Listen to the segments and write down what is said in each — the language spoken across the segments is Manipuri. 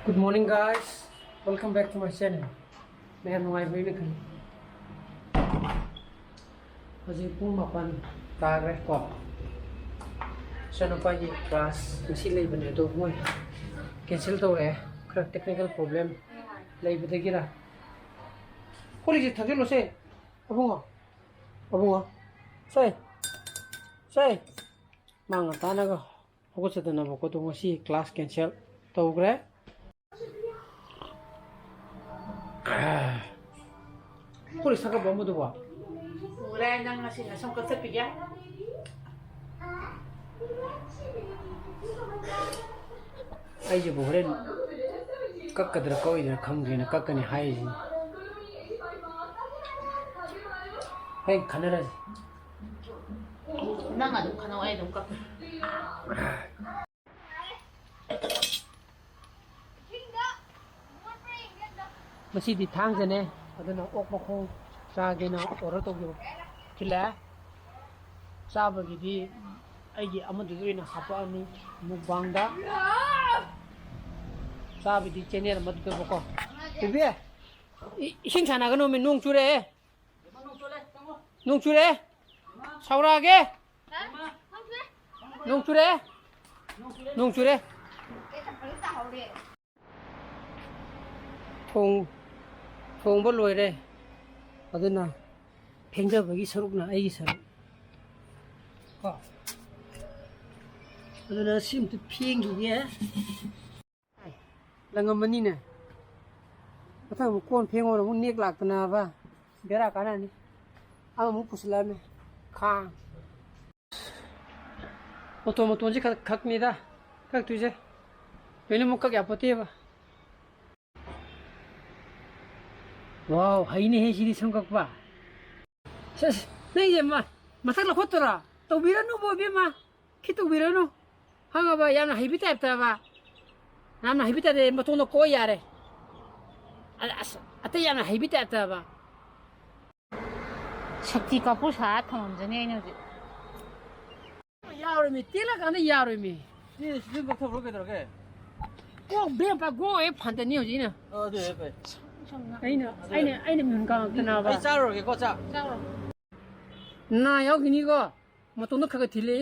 Good morning guys, welcome back to my channel. May nungay ba yun kan? Kasi pong mapan tagay ko. Sa pa yung class, masilay ba na ito mo? Cancel to kaya technical problem. Lay ba tayo gira? Kuli si thagil lo se. Abunga. Say. Mga tanaga. Ako sa tanong ko to si class cancel. To gre. Kuli sa ka ba mo doon? Wala nang sinasangkot sa pigya. Ay jo bohren kakkadra ko ida khamge na kakkani hai ji hai khanara Nanga dum kana ay dum kap. masih di thang jane adana ok makho cha ge na oro to gyo khila chaba gi di ai gi amadu na hapa ni mubangda chaba di channel madu ko ko bibi ising chana ga no me nung chure saura ge nung chure thong bo loi re aduna phengja bagi saruk na ai gi saruk ko aduna sim tu pheng gi ye langamani na ata mu kon pheng ora mu nek lak na ba bera kana ni ama mu pusla me kha otomo tonji khak ni da kak tuje pele mu kak apote ba wow haine he siri samkak ba nei ma masak la khotora to biranu bo be ma kitu biranu hanga ba yana hibita ta ba namna hibita de matono ko yare ate yana hibita ta ba Shakti kapur sa thon jane ne ji. yaru mi tila kana yaru mi ni sim bakta bro ke dorke ko be pa go e phante ni ji na de be aina mun ka tana ba ai cha ro ke ko cha na yau gini ko matono kha ka thile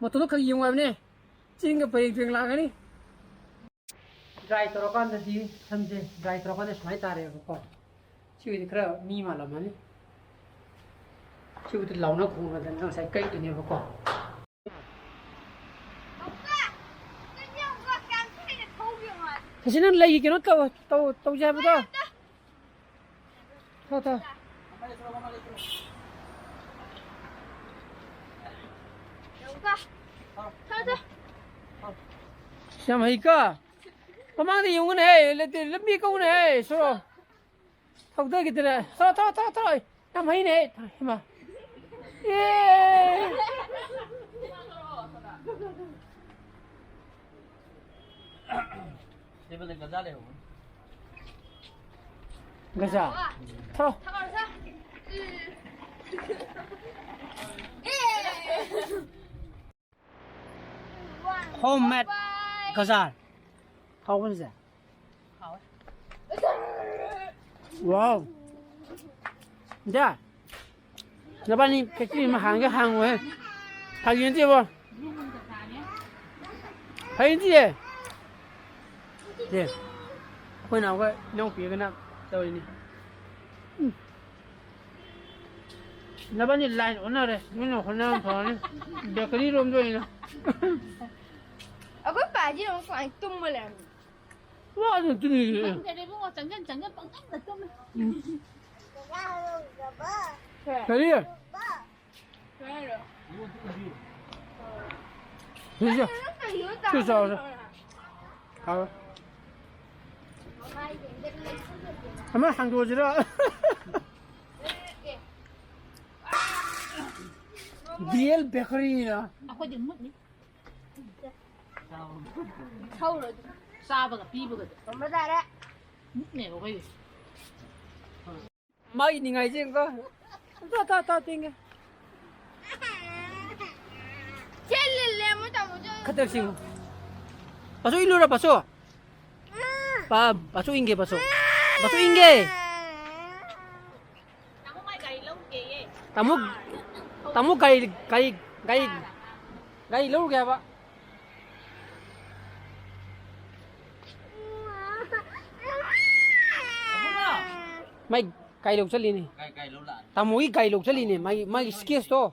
matono kha yung wa ne chinga pai peng la gani dry to kan da di samje dry to kan da smai tare ko chi wi kra mi ma la ma ni chi wi lau na khung ga dan sai kai to ne ko Kasi lagi kinot tau siya ba to? To. Siya mahika. Pamang di yung hey, labi ka hey, so. Tawda kita na. To. Na mahin hey. Ma. Yeah. ये बदे गजा ले हो Gaza. To. Homemade gaza. How was that? Wow. Ja. Laban ni factory ma hang ga hang we. Ha yin ji bo. Ha yin ji. Yes. Hồi nào vậy? Nông phía cái nào? Đâu đi? Nó bao nhiêu lại nữa rồi? Mình nó còn nào thôi? Để cái đi rồi nè. Ở cái bà chứ không phải tung mà làm. Wow, được cái gì? Cái đấy cũng chẳng nhân bằng cách là tôm. Cái gì? Thế chưa? Chưa sao rồi? Hả? Ama hàng đồ gì đó? BL Bakery à? Ako din mo ni. Thâu rồi. Sa ba ka pi ba ka. Còn mới ra đấy. Ne ko kayo. Mai ni ngai jeng ko. Ta ting. Chết lên lên mới tao một chơi. Khatar sing. Paso ilura paso. Baso inge baso inge Ako may gari lâu kì ấy. tamu gai lâu kìa ba mai gai lâu chali ni Gai lâu lại. tamu i gai lâu chali ni mai skis to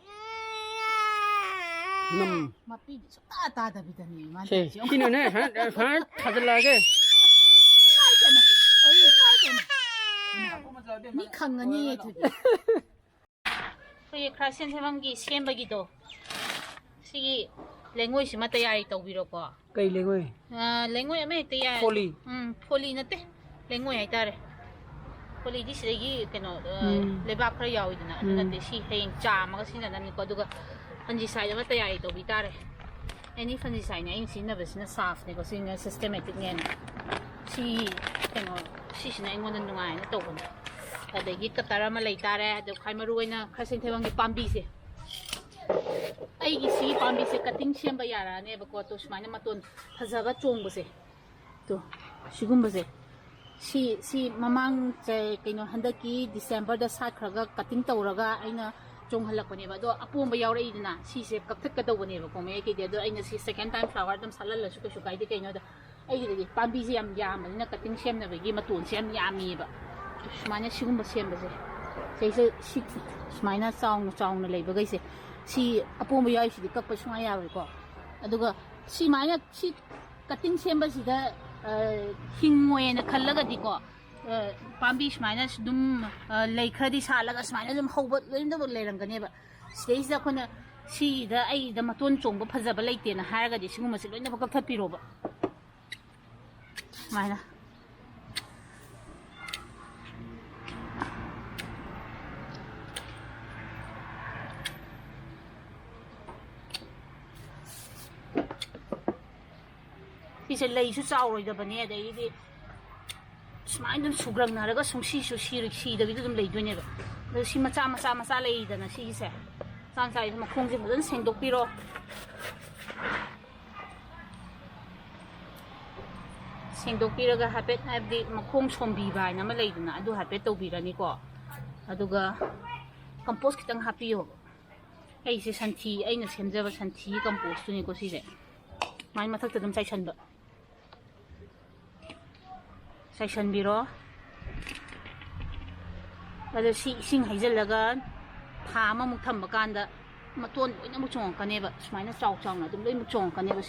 nam Mà pi đi ta ta đã bị đần nhỉ mà. che kino ne ha thadla ge Ni khăng anh nhỉ thôi. Cái khai sinh thêm cái xem bao nhiêu Sige, lengoi si matayari tàu biro ko. kai le ngoi Lengoi ame tayari. Foli. Foli na te. Lengoi ay tare. Foli di sige kano lebak khara yawi dina. Ano na te si hayeng cha mga sinanan ko duga fangisay na matayari tàu bitare. Any fangisay na yung sinabas na soft ne ko singa systematic niyan. Si kano si sina ingon na nungay na tawon. Adagi katara malay tare ado kay maruay na kasi tewang ipambi si. ꯑꯩꯒꯤ ꯁꯤ ꯄꯥꯝꯕꯤꯁꯦ ꯀꯠꯇꯤꯡ ꯁꯦꯝꯕ ꯌꯥꯔꯛꯑꯅꯦꯕꯀꯣ ꯇꯣ ꯁꯨꯃꯥꯏꯅ ꯃꯇꯣꯟ ꯐꯖꯕ ꯆꯣꯡꯕꯁꯦ ꯇꯣ ꯁꯤꯒꯨꯝꯕꯁꯦ ꯁꯤ ꯃꯃꯥꯡ ꯀꯩꯅꯣ ꯍꯟꯗꯛꯀꯤ ꯗꯤꯁꯦꯝꯕꯔꯗ ꯁꯥꯠꯈ꯭ꯔꯒ ꯀꯠꯇꯤꯡ ꯇꯧꯔꯒ ꯑꯩꯅ ꯆꯣꯡꯍꯜꯂꯛꯄꯅꯦꯕ ꯑꯗꯣ ꯑꯄꯣꯝꯕ ꯌꯥꯎꯔꯛꯏꯗꯅ ꯁꯤꯁꯦ ꯀꯛꯊꯠꯀꯗꯧꯕꯅꯦꯕꯀꯣ ꯃꯌꯦꯛꯀꯤꯗꯤ ꯑꯗꯣ ꯑꯩꯅ ꯁꯤ ꯁꯦꯀꯦꯟ ꯇꯥꯏꯝ ꯐ꯭ꯂꯥꯋꯔ ꯑꯗꯨꯝ ꯁꯥꯠꯍꯜꯂꯁꯨ ꯀꯩꯁꯨ ꯀꯥꯏꯗꯦ ꯀꯩꯅꯣꯗ ꯑꯩꯒꯤꯗꯗꯤ ꯄꯥꯝꯕꯤꯁꯦ ꯌꯥꯝ ꯌꯥꯝꯕꯅꯤꯅ ꯀꯠꯇꯤꯡ ꯁꯦꯝꯅꯕꯒꯤ ꯃꯇꯣꯟꯁꯦ ꯌꯥꯝ ꯌꯥꯝꯃꯤꯕ ꯁꯨꯃꯥꯏꯅ ꯁꯤꯒꯨꯝꯕ ꯁꯦꯝꯕꯁꯦ ꯁꯤꯁꯦ ꯁꯨꯃꯥꯏꯅ ꯆꯥꯎꯅ ꯂꯩꯕꯈꯩꯁꯦ ꯁꯤ ꯑꯄꯣꯝꯕ ꯌꯥꯎꯔꯤꯁꯤꯗꯤ ꯀꯛꯄ ꯁꯨꯡꯌꯥ ꯌꯥꯔꯣꯏꯀꯣ ꯑꯗꯨꯒ ꯁꯤꯃꯥꯏꯅ ꯁꯤ ꯀꯠꯇꯤꯡ ꯁꯦꯝꯕꯁꯤꯗ ꯍꯤꯡꯉꯣꯏꯅ ꯈꯜꯂꯒꯗꯤꯀꯣ ꯄꯥꯝꯕꯤ ꯁꯨꯃꯥꯏꯅ ꯑꯗꯨꯝ ꯂꯩ ꯈꯔꯗꯤ ꯁꯥꯠꯂꯒ ꯁꯨꯃꯥꯏꯅ ꯑꯗꯨꯝ ꯍꯧꯕ ꯂꯣꯏꯅꯃꯛ ꯂꯩꯔꯝꯒꯅꯦꯕ ꯁꯤꯗꯩꯁꯤꯗ ꯑꯩꯈꯣꯏꯅ ꯁꯤꯗ ꯑꯩꯗ ꯃꯇꯣꯟ ꯆꯣꯡꯕ ꯐꯖꯕ ꯂꯩꯇꯦꯅ ꯍꯥꯏꯔꯒꯗꯤ ꯁꯤꯒꯨꯝꯕꯁꯦ ꯂꯣꯏꯅꯃꯛ ꯀꯛꯊꯠꯄꯤꯔꯣꯕ ꯁꯨꯃꯥꯏꯅ ꯁꯤꯁꯦ ꯂꯩꯁꯨ ꯆꯥꯎꯔꯣꯏꯗꯕꯅꯦ ꯑꯗꯩꯗꯤ ꯁꯨꯃꯥꯏꯅ ꯑꯗꯨꯝ ꯁꯨꯒ꯭ꯔꯪꯅꯔꯒ ꯁꯨꯡꯁꯤꯁꯨ ꯁꯤꯗꯕꯤꯗ ꯑꯗꯨꯝ ꯂꯩꯗꯣꯏꯅꯦꯕ ꯑꯗꯣ ꯁꯤ ꯃꯆꯥ ꯂꯩꯗꯅ ꯁꯤꯒꯤꯁꯦ ꯃꯆꯥ ꯃꯈꯣꯡꯁꯦ ꯐꯖꯅ ꯁꯦꯡꯗꯣꯛꯄꯤꯔꯣ ꯁꯦꯡꯗꯣꯛꯄꯤꯔꯒ ꯍꯥꯏꯐꯦꯠ ꯍꯥꯏꯕꯗꯤ ꯃꯈꯣꯡ ꯁꯣꯝꯕꯤꯕ ꯍꯥꯏꯅ ꯑꯃ ꯂꯩꯗꯅ ꯑꯗꯨ ꯍꯥꯏꯐꯦꯠ ꯇꯧꯕꯤꯔꯅꯤꯀꯣ ꯑꯗꯨꯒ ꯀꯝꯄꯣꯁ ꯈꯤꯇꯪ ꯍꯥꯞꯄꯤꯌꯣ ꯑꯩꯁꯦ ꯁꯟꯊꯤ ꯑꯩꯅ ꯁꯦꯝꯖꯕ ꯁꯟꯊꯤ ꯀꯝꯄꯣꯁꯇꯨꯅꯤꯀꯣ ꯁꯤꯁꯦ ꯃꯥꯏ ꯃꯊꯛꯇ ꯑꯗꯨꯝ ꯆꯥꯏꯁꯟꯕꯤꯔꯣ ꯑꯗꯣ ꯁꯤ ꯏꯁꯤꯡ ꯍꯩꯖꯤꯜꯂꯒ ꯊꯥ ꯑꯃꯃꯨꯛ ꯊꯝꯕ ꯀꯥꯟꯗ ꯃꯇꯣꯟ ꯂꯣꯏꯅꯃꯛ ꯆꯣꯡꯉꯛꯀꯅꯦꯕ ꯁꯨꯃꯥꯏꯅ ꯆꯥꯎꯅ ꯑꯗꯨꯝ ꯂꯣꯏꯅꯃꯛ ꯆꯣꯡꯉꯛꯀꯅꯦꯕ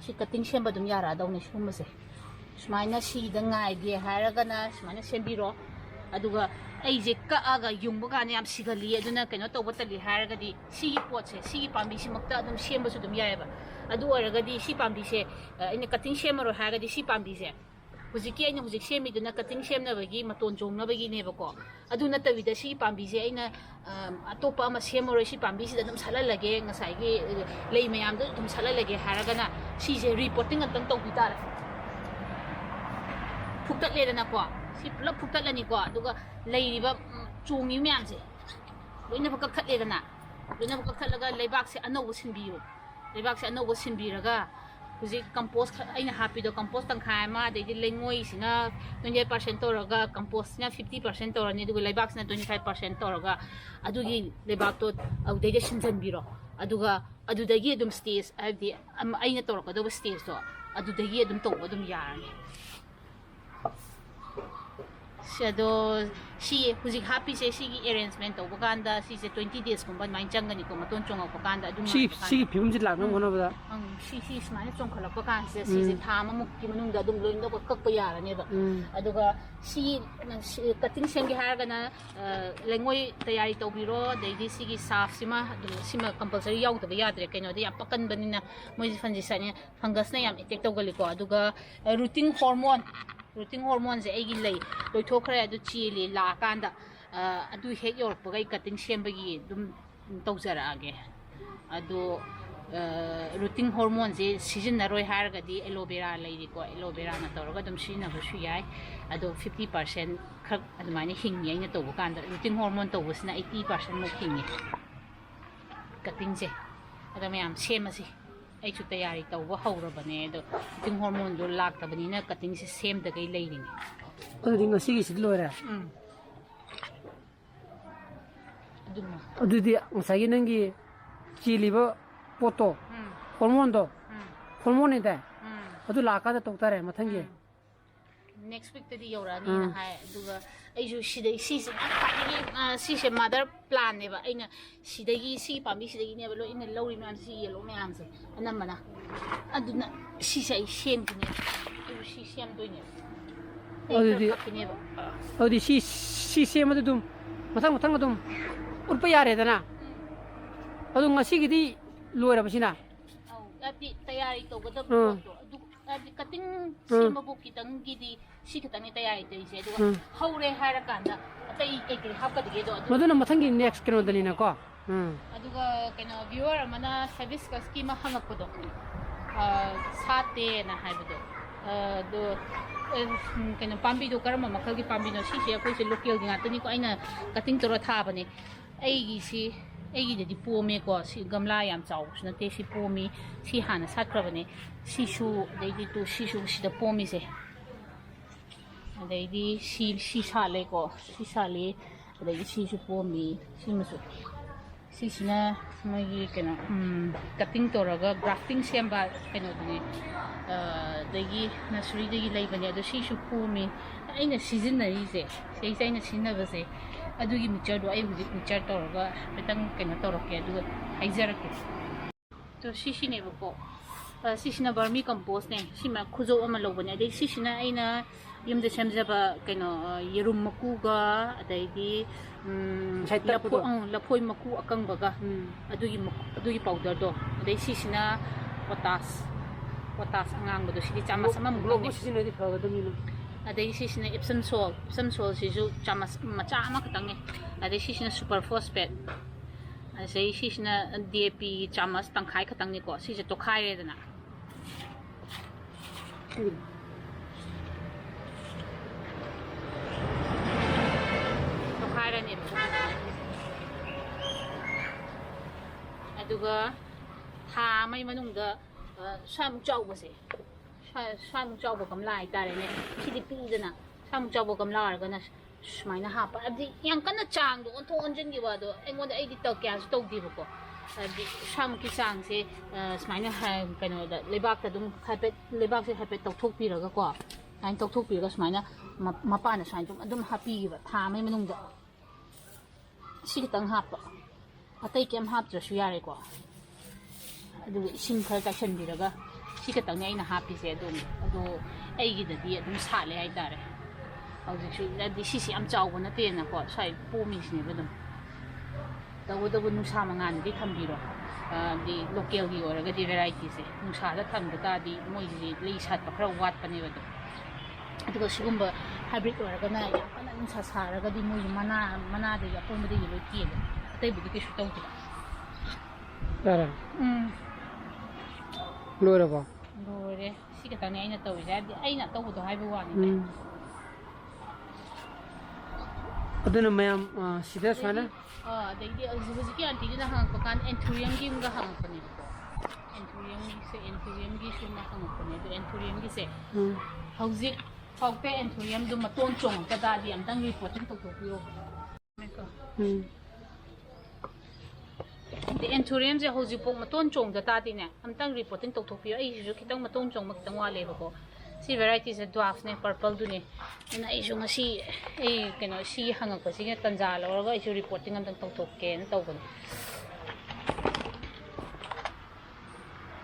ꯁꯤ ꯀꯠꯇꯤꯡ ꯁꯦꯝꯕ ꯑꯗꯨꯝ ꯌꯥꯔꯛꯑꯗꯧꯅꯦ ꯁꯤꯒꯨꯝꯕꯁꯦ ꯁꯨꯃꯥꯏꯅ ꯁꯤꯗ ꯉꯥꯏꯒꯦ ꯍꯥꯏꯔꯒꯅ ꯁꯨꯃꯥꯏꯅ ꯁꯦꯝꯕꯤꯔꯣ ꯑꯗꯨꯒ ꯑꯩꯁꯦ ꯀꯛꯑꯒ ꯌꯨꯡꯕ ꯀꯥꯟꯗ ꯌꯥꯝ ꯁꯤꯒꯜꯂꯤ ꯑꯗꯨꯅ ꯀꯩꯅꯣ ꯇꯧꯕ ꯇꯜꯂꯤ ꯍꯥꯏꯔꯒꯗꯤ ꯁꯤꯒꯤ ꯄꯣꯠꯁꯦ ꯁꯤꯒꯤ ꯄꯥꯝꯕꯤꯁꯤꯃꯛꯇ ꯑꯗꯨꯝ ꯁꯦꯝꯕꯁꯨ ꯑꯗꯨꯝ ꯌꯥꯏꯑꯕ ꯑꯗꯨ ꯑꯣꯏꯔꯒꯗꯤ ꯁꯤ ꯄꯥꯝꯕꯤꯁꯦ ꯑꯩꯅ ꯀꯠꯇꯤꯡ ꯁꯦꯝꯃꯔꯣꯏ ꯍꯥꯏꯔꯒꯗꯤ ꯁꯤ ꯄꯥꯝꯕꯤꯁꯦ ꯍꯧꯖꯤꯛꯀꯤ ꯑꯩꯅ ꯍꯧꯖꯤꯛ ꯁꯦꯝꯃꯤꯗꯨꯅ ꯀꯠꯇꯤꯡ ꯁꯦꯝꯅꯕꯒꯤ ꯃꯇꯣꯟ ꯆꯣꯡꯅꯕꯒꯤꯅꯦꯕꯀꯣ ꯑꯗꯨ ꯅꯠꯇꯕꯤꯗ ꯁꯤ ꯄꯥꯝꯕꯤꯁꯦ ꯑꯩꯅ ꯑꯇꯣꯞꯄ ꯑꯃ ꯁꯦꯝꯃꯔꯣꯏ ꯁꯤ ꯄꯥꯝꯕꯤꯁꯤꯗ ꯑꯗꯨꯝ ꯁꯥꯠꯍꯜꯂꯒꯦ ꯉꯁꯥꯏꯒꯤ ꯂꯩ ꯃꯌꯥꯝꯗꯣ ꯑꯗꯨꯝ ꯁꯥꯠꯍꯜꯂꯒꯦ ꯍꯥꯏꯔꯒꯅ ꯁꯤꯁꯦ ꯔꯤꯄꯣꯔꯇꯤꯡ ꯑꯝꯇꯪ ꯇꯧꯕꯤ ꯇꯥꯔꯦ ꯐꯨꯛꯇꯠꯂꯦꯗꯅꯀꯣ ꯁꯤ ꯄꯨꯂꯞ ꯐꯨꯛꯇꯠꯂꯅꯤꯀꯣ ꯑꯗꯨꯒ ꯂꯩꯔꯤꯕ ꯆꯣꯡꯉꯤꯕ ꯃꯌꯥꯝꯁꯦ ꯂꯣꯏꯅꯃꯛ ꯀꯛꯊꯠꯂꯦꯗꯅ ꯂꯣꯏꯅꯃꯛ ꯀꯛꯊꯠꯂꯒ ꯂꯩꯕꯥꯛꯁꯦ ꯑꯅꯧꯕ ꯁꯤꯟꯕꯤꯌꯨ ꯂꯩꯕꯥꯛꯁꯦ ꯑꯅꯧꯕ ꯁꯤꯟꯕꯤꯔꯒ ꯍꯧꯖꯤꯛ ꯀꯝꯄꯣꯁ ꯑꯩꯅ ꯍꯥꯞꯄꯤꯗꯣ ꯀꯝꯄꯣꯁ ꯇꯪꯈꯥꯏ ꯑꯃ ꯑꯗꯩꯗꯤ ꯂꯩꯉꯣꯏꯁꯤꯅ 28% ꯇꯧꯔꯒ ꯀꯝꯄꯣꯁꯁꯤꯅ 50% ꯇꯧꯔꯅꯤ ꯑꯗꯨꯒ ꯂꯩꯕꯥꯛꯁꯤꯅ 25% ꯇꯧꯔꯒ ꯑꯗꯨꯒꯤ ꯂꯩꯕꯥꯛꯇꯣ ꯑꯗꯨꯗꯩꯗ ꯁꯤꯟꯖꯟꯕꯤꯔꯣ ꯑꯗꯨꯒ ꯑꯗꯨꯗꯒꯤ ꯑꯗꯨꯝ ꯁ꯭ꯇꯦꯖ ꯍꯥꯏꯕꯗꯤ ꯑꯩꯅ ꯇꯧꯔꯛꯀꯗꯧꯕ ꯁ꯭ꯇꯦꯖꯇꯣ ꯑꯗꯨꯗꯒꯤ ꯑꯗꯨꯝ ꯇꯧꯕ ꯑꯗꯨꯝ ꯌꯥꯔꯅꯤ ꯑꯗꯣ ꯁꯤ ꯍꯧꯖꯤꯛ ꯍꯥꯞꯄꯤꯁꯦ ꯁꯤꯒꯤ ꯑꯦꯔꯦꯟꯖꯃꯦꯟ ꯇꯧꯕ ꯀꯥꯟꯗ ꯁꯤꯁꯦ 20 daysꯀꯨꯝꯕ ꯑꯗꯨꯃꯥꯏꯅ ꯆꯪꯒꯅꯤꯀꯣ ꯃꯇꯣꯟ ꯆꯣꯡꯉꯛꯄ ꯀꯥꯟꯗ ꯑꯗꯨꯝ ꯁꯤꯒꯤ ꯐꯤꯕꯝꯁꯤ ꯂꯥꯛꯅꯕ ꯍꯣꯠꯅꯕꯗ ꯁꯤ ꯁꯨꯃꯥꯏꯅ ꯆꯣꯡꯈꯠꯂꯛꯄ ꯀꯥꯟꯁꯤꯗ ꯁꯤꯁꯦ ꯊꯥ ꯑꯃꯃꯨꯛꯀꯤ ꯃꯅꯨꯡꯗ ꯑꯗꯨꯝ ꯂꯣꯏꯅꯃꯛ ꯀꯛꯄ ꯌꯥꯔꯅꯦꯕ ꯑꯗꯨꯒ ꯁꯤ ꯀꯠꯇꯤꯡ ꯁꯦꯝꯒꯦ ꯍꯥꯏꯔꯒꯅ ꯂꯩꯉꯣꯏ ꯇꯌꯥꯔꯤ ꯇꯧꯕꯤꯔꯣ ꯑꯗꯩꯗꯤ ꯁꯤꯒꯤ ꯁꯥꯐꯁꯤꯃ ꯑꯗꯨꯝ ꯁꯤꯃ ꯀꯝꯄꯜꯁꯔꯤ ꯌꯥꯎꯗꯕ ꯌꯥꯗ꯭ꯔꯦ ꯀꯩꯅꯣꯗꯤ ꯌꯥꯝ ꯄꯛꯀꯟꯕꯅꯤꯅ ꯃꯣꯏꯁꯦ ꯐꯪꯒꯁꯅ ꯌꯥꯝ ꯑꯦꯇꯦꯛ ꯇꯧꯒꯜꯂꯤꯀꯣ ꯑꯗꯨꯒ ꯔꯨꯇꯤꯡ ꯍꯣꯔꯃꯣꯟꯁꯦ ꯑꯩꯒꯤ ꯂꯩ ꯂꯣꯏꯊꯣꯛꯈ꯭ꯔꯦ ꯑꯗꯨ ꯆꯦꯜꯂꯤ ꯂꯥꯛꯑꯀꯥꯟꯗ ꯑꯗꯨ ꯍꯦꯛ ꯌꯧꯔꯛꯄꯒ ꯑꯩ ꯀꯠꯇꯤꯡ ꯁꯦꯝꯕꯒꯤ ꯑꯗꯨꯝ ꯇꯧꯖꯔꯛꯑꯒꯦ ꯑꯗꯣ ꯔꯨꯇꯤꯡ ꯍꯣꯔꯃꯣꯟꯁꯦ ꯁꯤꯖꯤꯟꯅꯔꯣꯏ ꯍꯥꯏꯔꯒꯗꯤ ꯑꯦꯂꯣꯕꯦꯔꯥ ꯂꯩꯔꯤꯀꯣ ꯑꯦꯂꯣꯕꯦꯔꯥꯅ ꯇꯧꯔꯒ ꯑꯗꯨꯝ ꯁꯤꯖꯤꯟꯅꯕꯁꯨ ꯌꯥꯏ ꯑꯗꯣ 50% ꯈꯛ ꯑꯗꯨꯃꯥꯏꯅ ꯍꯤꯡꯉꯤ ꯑꯩꯅ ꯇꯧꯕ ꯀꯥꯟꯗ ꯔꯨꯇꯤꯡ ꯍꯣꯔꯃꯣꯟ ꯇꯧꯕꯁꯤꯅ 80% ꯃꯨꯛ ꯍꯤꯡꯉꯤ ꯀꯠꯇꯤꯡꯁꯦ ꯑꯗꯣ ꯃꯌꯥꯝ ꯁꯦꯝꯃꯁꯤ ꯑꯩꯁꯨ ꯇꯌꯥꯔꯤ ꯇꯧꯕ ꯍꯧꯔꯕꯅꯦ ꯑꯗꯣ ꯀꯇꯤꯡ ꯍꯣꯔꯃꯣꯟꯗꯣ ꯂꯥꯛꯇꯕꯅꯤꯅ ꯀꯇꯤꯡꯁꯦ ꯁꯦꯝꯗꯒꯩ ꯂꯩꯔꯤꯅꯦ ꯑꯗꯨꯗꯤ ꯉꯁꯤꯒꯤꯁꯤꯗꯤ ꯂꯣꯏꯔꯦ ꯑꯗꯨꯃ ꯑꯗꯨꯗꯤ ꯉꯁꯥꯏꯒꯤ ꯅꯪꯒꯤ ꯆꯦꯜꯂꯤꯕ ꯄꯣꯠꯇꯣ ꯍꯣꯔꯃꯣꯟꯗꯣ ꯍꯣꯔꯃꯣꯟꯅꯤꯗ ꯑꯗꯨ ꯂꯥꯛꯑꯀꯥꯟꯗ ꯇꯧ ꯇꯥꯔꯦ ꯃꯊꯪꯒꯤ ꯅꯦꯛꯁ ꯋꯤꯛꯇꯗꯤ ꯌꯧꯔꯛꯑꯅꯤꯅ ꯍꯥꯏ ꯑꯗꯨꯒ ꯑꯩꯁꯨ ꯁꯤꯗꯩ ꯁꯤꯁꯦ ꯈ꯭ꯋꯥꯏꯗꯒꯤ ꯁꯤꯁꯦ ꯃꯥꯗꯔ ꯄ꯭ꯂꯥꯟꯅꯦꯕ ꯑꯩꯅ ꯁꯤꯗꯒꯤ ꯁꯤ ꯄꯥꯝꯕꯤꯁꯤꯗꯒꯤꯅꯦꯕ ꯂꯣꯏꯅ ꯂꯧꯔꯤ ꯃꯌꯥꯝꯁꯤ ꯌꯦꯜꯂꯣ ꯃꯌꯥꯝꯁꯦ ꯑꯅꯝꯕꯅ ꯑꯗꯨꯅ ꯁꯤꯁꯦ ꯑꯩ ꯁꯦꯝꯈꯤꯅꯦꯕ ꯑꯩꯁꯨ ꯁꯤ ꯁꯦꯝꯗꯣꯏꯅꯦꯕ ꯑꯗꯨꯗꯤ ꯁꯤ ꯁꯦꯝꯕꯗ ꯑꯗꯨꯝ ꯃꯊꯪ ꯑꯗꯨꯝ ꯎꯠꯄ ꯌꯥꯔꯦꯗꯅ ꯑꯗꯨ ꯉꯁꯤꯒꯤꯗꯤ ꯂꯣꯏꯔꯕꯁꯤꯅ ꯍꯥꯏꯕꯗꯤ ꯇꯌꯥꯔꯤ ꯇꯧꯒꯗꯕ ꯄꯣꯠꯇꯣ ꯑꯗꯨ ꯍꯥꯏꯕꯗꯤ ꯀꯇꯤꯡ ꯁꯦꯝꯕꯕꯨ ꯈꯤꯇꯪꯒꯤꯗꯤ ꯁꯤ ꯈꯤꯇꯪꯅꯤ ꯇꯌꯥꯔꯤ ꯇꯧꯔꯤꯁꯦ ꯑꯗꯨꯒ ꯍꯧꯔꯦ ꯍꯥꯏꯔꯀꯥꯟꯗ ꯑꯇꯩ ꯀꯩꯀꯩ ꯍꯥꯞꯀꯗꯒꯦꯗꯣ ꯃꯗꯨꯅ ꯃꯊꯪꯒꯤ ꯅꯦꯛꯁ ꯀꯩꯅꯣꯗꯅꯤꯅꯀꯣ ꯑꯗꯨꯒ ꯀꯩꯅꯣ ꯚꯤꯌꯨꯋꯔ ꯑꯃꯅ ꯍꯥꯏꯕꯤꯁꯀꯁꯀꯤ ꯑꯃ ꯍꯪꯉꯛꯄꯗꯣ ꯁꯥꯠꯇꯦꯅ ꯍꯥꯏꯕꯗꯣ ꯑꯗꯣ ꯀꯩꯅꯣ ꯄꯥꯝꯕꯤꯗꯣ ꯀꯔꯝꯕ ꯃꯈꯜꯒꯤ ꯄꯥꯝꯕꯤꯅꯣ ꯁꯤꯁꯦ ꯑꯩꯈꯣꯏꯁꯦ ꯂꯣꯀꯦꯜꯒꯤ ꯉꯥꯛꯇꯅꯤꯀꯣ ꯑꯩꯅ ꯀꯇꯤꯡ ꯇꯧꯔ ꯊꯥꯕꯅꯦ ꯑꯩꯒꯤꯗꯗꯤ ꯄꯣꯝꯃꯦꯀꯣ ꯁꯤ ꯒꯝꯂꯥ ꯌꯥꯝ ꯆꯥꯎꯕꯁꯨ ꯅꯠꯇꯦ ꯁꯤ ꯄꯣꯝꯃꯤ ꯁꯤ ꯍꯥꯟꯅ ꯁꯥꯠꯈ꯭ꯔꯕꯅꯦ ꯁꯤꯁꯨ ꯑꯗꯩꯗꯤ ꯁꯤꯁꯨ ꯁꯤꯗ ꯄꯣꯝꯃꯤꯁꯦ ꯑꯗꯩꯗꯤ ꯁꯤ ꯁꯥꯠꯂꯦꯀꯣ ꯁꯤ ꯁꯥꯠꯂꯤ ꯑꯗꯩꯗꯤ ꯁꯤꯁꯨ ꯄꯣꯝꯃꯤ ꯁꯤꯃꯁꯨ ꯁꯤꯁꯤꯅ ꯃꯣꯏꯒꯤ ꯀꯩꯅꯣ ꯀꯠꯇꯤꯡ ꯇꯧꯔꯒ ꯒ꯭ꯔꯥꯐꯇꯤꯡ ꯁꯦꯝꯕ ꯀꯩꯅꯣꯗꯨꯅꯦ ꯑꯗꯒꯤ ꯅꯁꯔꯤꯗꯒꯤ ꯂꯩꯕꯅꯦ ꯑꯗꯣ ꯁꯤꯁꯨ ꯄꯣꯝꯃꯤ ꯑꯩꯅ ꯁꯤꯖꯤꯟꯅꯔꯤꯁꯦ ꯁꯤꯁꯦ ꯑꯩꯅ ꯁꯤꯖꯤꯟꯅꯕꯁꯦ ꯑꯗꯨꯒꯤ ꯃꯤꯛꯆꯔꯗꯣ ꯑꯩ ꯍꯧꯖꯤꯛ ꯃꯤꯛꯆꯔ ꯇꯧꯔꯒ ꯍꯥꯏꯐꯦꯠꯇꯪ ꯀꯩꯅꯣ ꯇꯧꯔꯛꯀꯦ ꯑꯗꯨꯒ ꯍꯥꯏꯖꯔꯛꯀꯦ ꯑꯗꯣ ꯁꯤꯁꯤꯅꯦꯕꯀꯣ ꯁꯤꯁꯤꯅ ꯕꯔꯃꯤ ꯀꯝꯄꯣꯁꯅꯦ ꯁꯤ ꯈꯨꯖꯧ ꯑꯃ ꯂꯧꯕꯅꯦ ꯑꯗꯩ ꯁꯤꯁꯤꯅ ꯑꯩꯅ ꯌꯨꯝꯗ ꯁꯦꯝꯖꯕ ꯀꯩꯅꯣ ꯌꯦꯔꯨꯝ ꯃꯀꯨꯒ ꯑꯗꯩꯗꯤ ꯂꯐꯣꯏ ꯃꯀꯨ ꯑꯀꯪꯕꯒ ꯑꯗꯨꯒꯤ ꯄꯥꯎꯗꯔꯗꯣ ꯑꯗꯩ ꯁꯤꯁꯤꯅ ꯄꯣꯇꯥꯁ ꯑꯉꯥꯡꯕꯗꯣ ꯁꯤꯗꯤ ꯆꯥꯃꯁ ꯑꯃꯃꯨꯛ ꯂꯧꯅꯤ ꯁꯤꯖꯤꯟꯅꯗꯤ ꯐꯒꯗꯕꯅꯤꯅ ꯑꯗꯩ ꯁꯤꯁꯤꯅ ꯏꯞꯁꯝ ꯁꯣꯜꯁꯤꯁꯨ ꯆꯥꯃꯁ ꯃꯆꯥ ꯑꯃꯈꯛꯇꯪꯅꯦ ꯑꯗꯩ ꯁꯤꯁꯤꯅ ꯁꯨꯄꯔ ꯐꯣꯁꯐꯦꯠ ꯑꯗꯩ ꯁꯤꯁꯤꯅ DAP ꯆꯥꯃꯁ ꯇꯪꯈꯥꯏ ꯈꯛꯇꯪꯅꯤꯀꯣ ꯁꯤꯁꯦ ꯇꯣꯈꯥꯏꯔꯦꯗꯅ ꯇꯣꯈꯥꯏꯔꯅꯦꯕ ꯑꯗꯨꯒ ꯊꯥ ꯑꯃꯒꯤ ꯃꯅꯨꯡꯗ ꯁ꯭ꯋꯥꯏꯃꯨꯛ ꯆꯥꯎꯕꯁꯦ ꯁ꯭ꯋꯥꯏꯃꯨꯛ ꯆꯥꯎꯕ ꯒꯝꯂꯥ ꯍꯥꯏꯇꯥꯔꯦꯅꯦ ꯁꯤꯗꯤ ꯄꯤꯛꯏꯗꯅ ꯁ꯭ꯋꯥꯏꯃꯨꯛ ꯆꯥꯎꯕ ꯒꯝꯂꯥ ꯑꯣꯏꯔꯒꯅ ꯁꯨꯃꯥꯏꯅ ꯍꯥꯞꯄ ꯍꯥꯏꯕꯗꯤ ꯌꯥꯝ ꯀꯟꯅ ꯆꯥꯡꯗꯣ ꯑꯣꯟꯊꯣꯛ ꯑꯣꯟꯁꯤꯟꯈꯤꯕ ꯑꯗꯣ ꯑꯩꯉꯣꯟꯗ ꯑꯩꯗꯤ ꯀꯌꯥꯁꯨ ꯇꯧꯗꯦꯕꯀꯣ ꯍꯥꯏꯕꯗꯤ ꯁ꯭ꯋꯥꯏꯃꯨꯛꯀꯤ ꯆꯥꯡꯁꯦ ꯁꯨꯃꯥꯏꯅ ꯀꯩꯅꯣꯗ ꯂꯩꯕꯥꯛꯇ ꯑꯗꯨꯝ ꯍꯥꯏꯐꯦꯠ ꯂꯩꯕꯥꯛꯁꯦ ꯍꯥꯏꯐꯦꯠ ꯇꯧꯊꯣꯛꯄꯤꯔꯒꯀꯣ ꯁꯨꯃꯥꯏꯅ ꯇꯧꯊꯣꯛꯄꯤꯔꯒ ꯁꯨꯃꯥꯏꯅ ꯃꯄꯥꯟꯗ ꯁꯨꯃꯥꯏꯅ ꯑꯗꯨꯝ ꯍꯥꯞꯄꯤꯈꯤꯕ ꯊꯥ ꯑꯃꯒꯤ ꯃꯅꯨꯡꯗ ꯁꯤ ꯈꯤꯇꯪ ꯍꯥꯞꯄ ꯑꯇꯩ ꯀꯩꯝ ꯍꯥꯞꯇ꯭ꯔꯁꯨ ꯌꯥꯔꯦꯀꯣ ꯑꯗꯨꯒ ꯏꯁꯤꯡ ꯈꯔ ꯆꯥꯏꯁꯤꯟꯕꯤꯔꯒ ꯁꯤ ꯈꯛꯇꯪꯅꯦ ꯑꯩꯅ ꯍꯥꯞꯄꯤꯁꯦ ꯑꯗꯣ ꯑꯩꯒꯤꯗꯗꯤ ꯑꯗꯨꯝ ꯁꯥꯠꯂꯦ ꯍꯥꯏꯇꯥꯔꯦ ꯍꯧꯖꯤꯛꯁꯨ ꯍꯥꯏꯗꯤ ꯁꯤꯁꯤ ꯌꯥꯝ ꯆꯥꯎꯕ ꯅꯠꯇꯦꯅꯀꯣ ꯁ꯭ꯋꯥꯏ ꯄꯣꯝꯃꯤꯁꯤꯅꯦꯕ ꯑꯗꯨꯝ ꯇꯧꯕꯇꯕꯨ ꯅꯨꯡꯁꯥ ꯃꯉꯥꯟꯗꯗꯤ ꯊꯝꯕꯤꯔꯣ ꯍꯥꯏꯗꯤ ꯂꯣꯀꯦꯜꯒꯤ ꯑꯣꯏꯔꯒꯗꯤ ꯚꯦꯔꯥꯏꯇꯤꯁꯦ ꯅꯨꯡꯁꯥꯗ ꯊꯝꯕ ꯇꯥꯔꯗꯤ ꯃꯣꯏꯒꯤꯁꯤ ꯂꯩ ꯁꯥꯠꯄ ꯈꯔ ꯋꯥꯠꯄꯅꯦꯕ ꯑꯗꯨꯝ ꯑꯗꯨꯒ ꯁꯤꯒꯨꯝꯕ ꯍꯥꯏꯕ꯭ꯔꯤꯠ ꯑꯣꯏꯔꯒꯅ ꯌꯥꯝ ꯀꯟꯅ ꯅꯨꯡꯁꯥ ꯁꯥꯔꯒꯗꯤ ꯃꯣꯏꯒꯤ ꯃꯅꯥꯗꯒꯤ ꯑꯄꯣꯝꯕꯗꯒꯤ ꯂꯣꯏ ꯀꯦꯜꯂꯦ ꯑꯇꯩꯕꯨꯗꯤ ꯀꯩꯁꯨ ꯇꯧꯗꯦ ꯂꯣꯏꯔꯕꯣ ꯂꯣꯏꯔꯦ ꯁꯤ ꯈꯛꯇꯪꯅꯦ ꯑꯩꯅ ꯇꯧꯔꯤꯁꯦ ꯍꯥꯏꯕꯗꯤ ꯑꯩꯅ ꯇꯧꯕꯗꯣ ꯍꯥꯏꯕ ꯋꯥꯅꯤ ꯑꯗꯨꯅ ꯃꯌꯥꯝ ꯁꯤꯗ ꯁꯨꯃꯥꯏꯅ ꯑꯗꯩꯗꯤ ꯍꯧꯖꯤꯛꯀꯤ ꯑꯟꯇꯤꯗꯨꯅ ꯍꯪꯉꯛꯄ ꯀꯥꯟꯗ ꯑꯦꯟꯊꯨꯔꯤꯌꯝꯒꯤ ꯑꯃꯒ ꯍꯪꯉꯛꯄꯅꯦꯕꯀꯣ ꯑꯦꯟꯊꯨꯔꯤꯌꯝꯒꯤꯁꯨ ꯑꯃ ꯍꯪꯉꯛꯄꯅꯦ ꯑꯗꯣ ꯑꯦꯟꯊꯨꯔꯤꯌꯝꯒꯤꯁꯦ ꯍꯧꯖꯤꯛ ꯐꯥꯎꯇ ꯑꯦꯟꯊꯨꯔꯤꯌꯝꯗꯨ ꯃꯇꯣꯟ ꯆꯣꯡꯉꯛꯄ ꯇꯥꯔꯗꯤ ꯑꯝꯇꯪ ꯔꯤꯄꯣꯔꯇꯤꯡ ꯇꯧꯊꯣꯛꯄꯤꯌꯣ ꯑꯦꯟꯊꯨꯔꯤꯌꯝꯁꯦ ꯍꯧꯖꯤꯛꯐꯥꯎ ꯃꯇꯣꯟ ꯆꯣꯡꯗ ꯇꯥꯔꯗꯤꯅꯦ ꯑꯝꯇꯪ ꯔꯤꯄꯣꯔꯇꯤꯡ ꯇꯧꯊꯣꯛꯄꯤꯌꯣ ꯑꯩꯁꯤꯁꯨ ꯈꯤꯇꯪ ꯃꯇꯣꯟ ꯆꯣꯡꯕ ꯈꯤꯇꯪ ꯋꯥꯠꯂꯦꯕꯀꯣ ꯁꯤ ꯚꯦꯔꯥꯏꯇꯤꯁꯦ ꯗ꯭ꯋꯥꯐꯅꯦ ꯄꯔꯄꯜꯗꯨꯅꯦ ꯑꯗꯨꯅ ꯑꯩꯁꯨ ꯉꯁꯤ ꯑꯩ ꯀꯩꯅꯣ ꯁꯤ ꯍꯪꯉꯛꯄꯁꯤꯒ ꯇꯟꯖꯥ ꯂꯧꯔꯒ ꯑꯩꯁꯨ ꯔꯤꯄꯣꯔꯇꯤꯡ ꯑꯝꯇꯪ ꯇꯧꯊꯣꯛꯀꯦꯅ ꯇꯧꯕꯅꯦ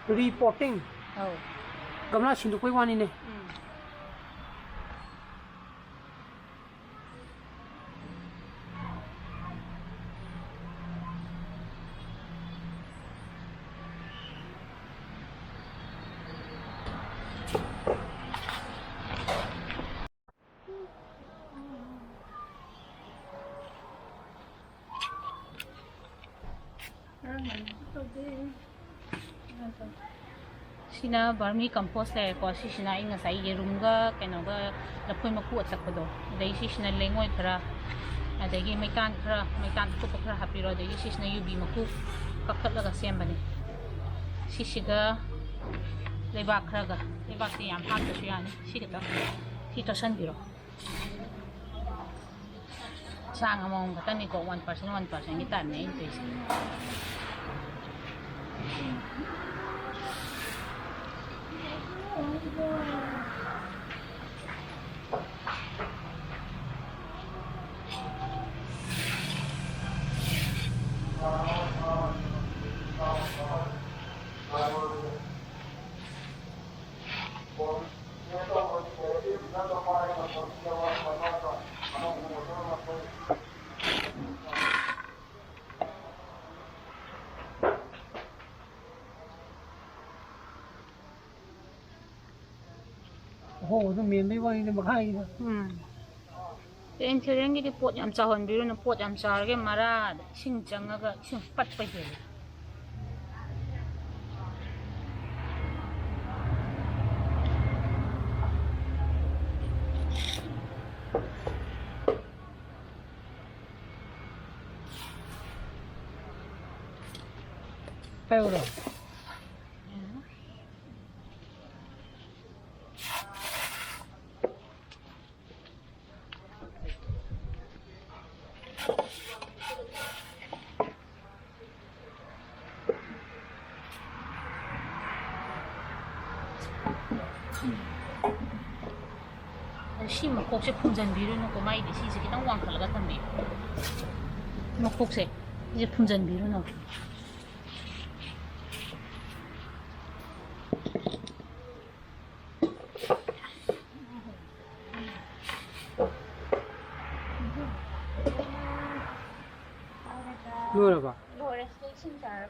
ꯔꯤꯄꯣꯔꯇꯤꯡ ꯒꯝꯂꯥ ꯁꯤꯟꯗꯣꯛꯄꯩ ꯋꯥꯅꯤꯅꯦ ꯁꯤꯅ ꯕꯔꯃꯤ ꯀꯝꯄꯣꯁ ꯂꯩꯔꯦꯀꯣ ꯁꯤꯁꯤꯅ ꯑꯩ ꯉꯁꯥꯏ ꯌꯦꯔꯨꯝꯒ ꯀꯩꯅꯣꯒ ꯂꯐꯣꯏ ꯃꯀꯨ ꯑꯆꯛꯄꯗꯣ ꯑꯗꯩ ꯁꯤꯁꯤꯅ ꯂꯩꯉꯣꯏ ꯈꯔ ꯑꯗꯒꯤ ꯃꯩꯇꯥꯟ ꯑꯀꯨꯞꯄ ꯈꯔ ꯍꯥꯞꯄꯤꯔꯣ ꯑꯗꯒꯤ ꯁꯤꯁꯤꯅ ꯌꯨꯕꯤ ꯃꯀꯨ ꯀꯛꯊꯠꯂꯒ ꯁꯦꯝꯕꯅꯦ ꯁꯤꯁꯤꯒ leibak khraga leibak ti yam hap to yani sikata ti to san biro sang among kata ni ko 1% kita ne ito is Oh, itu main mai wang ini makai itu. Then kailan gidi pot yam sahon biro na pot yam sar ke mara sing changa ga sing pat pa he Euro. si makok se phumjan biru no ko mai de si se kitang wang khalaga tambe makok se je phumjan biru no Luar apa? Lore sing jar.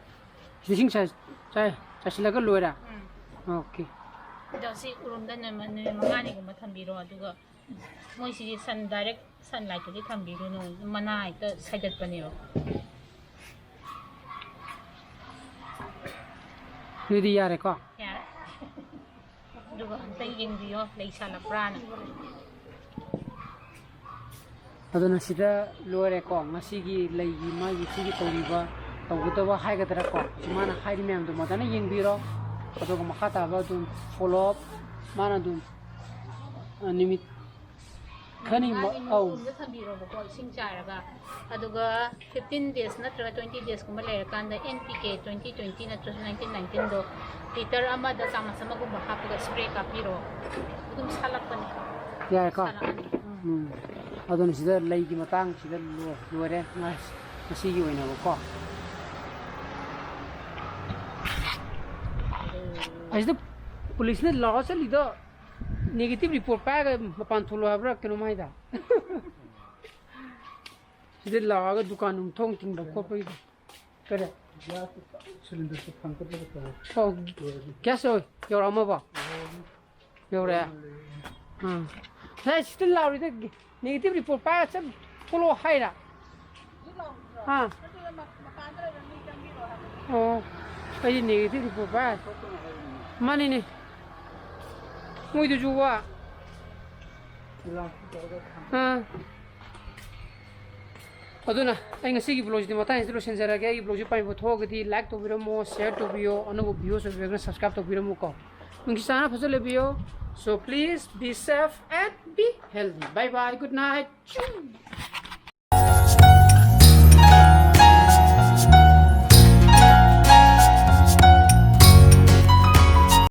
Sing saya sila ka luar. Okay. Dasi urumda na mangani ko mathambiro aduga moi si sun direct sunlight to thambiro no mana ita sadat paniro Nidi yare ko. ya duga antay yung dio lay sala prana Aduna sida luar ko masigi lay ma yigi tawriba tawgutawa haigadra ko mana hairi mem do madana yengbiro aduga makata ba dun follow up mana dun nimit khani au thambiro ko sing charaga aduga 15 days natraga 20 days kuma lay kanda NPK 2020 natraga 1919 do liter amada sama sama gumba hapaga spray kapiro dum salak pani yare ko aduna sida lay gi matang sida luare masigi oina ko Aisda police ne law se lido negative report paga mapan thulu abra kenu mai da sida law ga dukan thong ting da ko pai kare cylinder se phang ka ta oh gas oi yor ama ba yor ya sai still law ri negative report paga se follow hai da ha oh ai negative report paga Mani ni, mui tu juga. Aduna, ay nga sige vlog di mata install sensor agay vlog pa info thog di like to video mo share to video ano go video so video subscribe to video mo ko. Mungkin sana fasal video. So please be safe and be healthy. Bye bye. Good night.